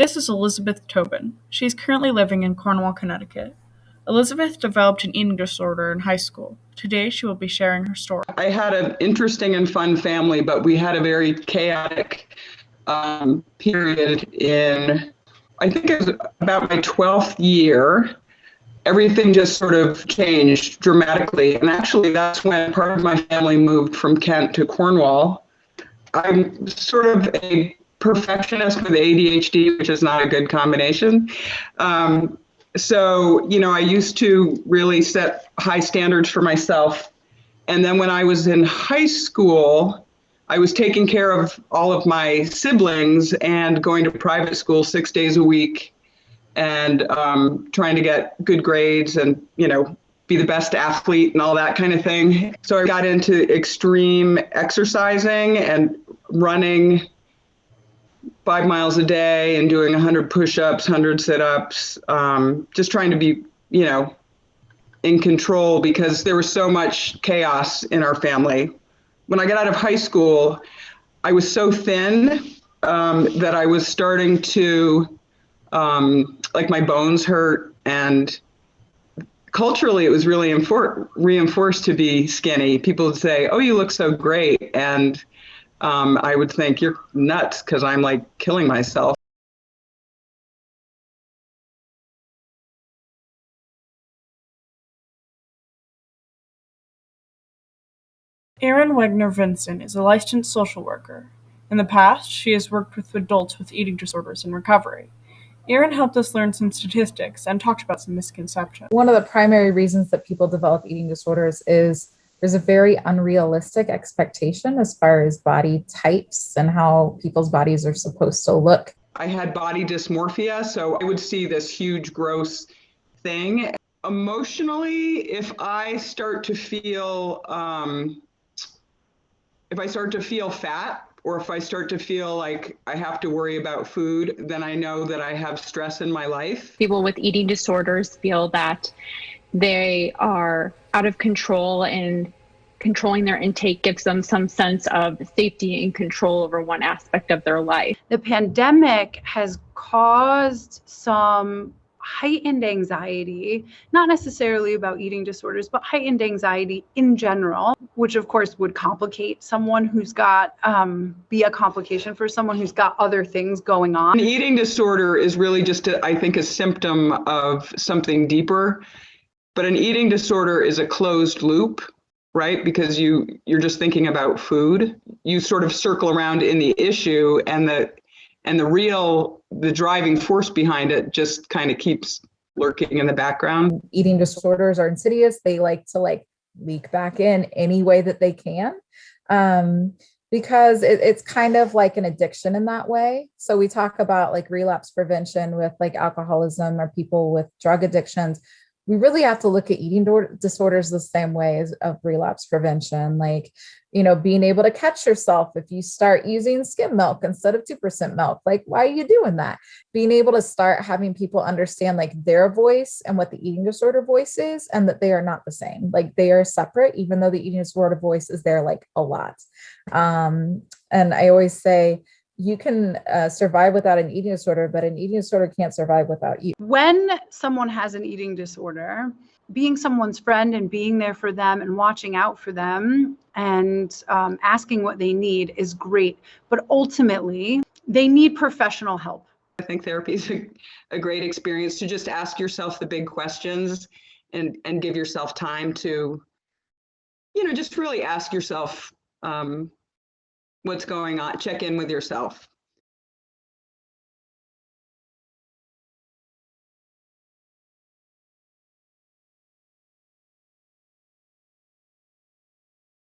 This is Elizabeth Tobin. She is currently living in Cornwall, Connecticut. Elizabeth developed an eating disorder in high school. Today she will be sharing her story. I had an interesting and fun family, but we had a very chaotic period in, I think it was about my 12th year. Everything just sort of changed dramatically. And actually, that's when part of my family moved from Kent to Cornwall. I'm sort of a perfectionist with ADHD, which is not a good combination. I used to really set high standards for myself. And then when I was in high school, I was taking care of all of my siblings and going to private school 6 days a week and trying to get good grades and, be the best athlete and all that kind of thing. So I got into extreme exercising and running 5 miles a day and doing 100 push-ups, 100 sit-ups, just trying to be, in control because there was so much chaos in our family. When I got out of high school, I was so thin that I was starting to, my bones hurt, and culturally it was really reinforced to be skinny. People would say, "Oh, you look so great." And I would think, "You're nuts," because I'm like killing myself. Erin Wegner-Vincent is a licensed social worker. In the past, she has worked with adults with eating disorders in recovery. Erin helped us learn some statistics and talked about some misconceptions. One of the primary reasons that people develop eating disorders is there's a very unrealistic expectation as far as body types and how people's bodies are supposed to look. I had body dysmorphia, so I would see this huge, gross thing. Emotionally, if I start to feel fat, or if I start to feel like I have to worry about food, then I know that I have stress in my life. People with eating disorders feel that they are out of control, and controlling their intake gives them some sense of safety and control over one aspect of their life. The pandemic has caused some heightened anxiety, not necessarily about eating disorders, but heightened anxiety in general, which of course would complicate someone who's got, be a complication for someone who's got other things going on. An eating disorder is really just, I think, a symptom of something deeper. But an eating disorder is a closed loop, right? Because you're just thinking about food. You sort of circle around in the issue, and the driving force behind it just kind of keeps lurking in the background. Eating disorders are insidious. They like to leak back in any way that they can, because it's kind of like an addiction in that way. So we talk about relapse prevention with alcoholism or people with drug addictions. We really have to look at eating disorders the same way as of relapse prevention. Being able to catch yourself if you start using skim milk instead of 2% milk. Why are you doing that? Being able to start having people understand their voice and what the eating disorder voice is, and that they are not the same. They are separate, even though the eating disorder voice is there a lot. And I always say, you can survive without an eating disorder, but an eating disorder can't survive without you. When someone has an eating disorder, being someone's friend and being there for them and watching out for them and asking what they need is great. But ultimately, they need professional help. I think therapy is a great experience to just ask yourself the big questions and give yourself time to, just really ask yourself, what's going on, check in with yourself.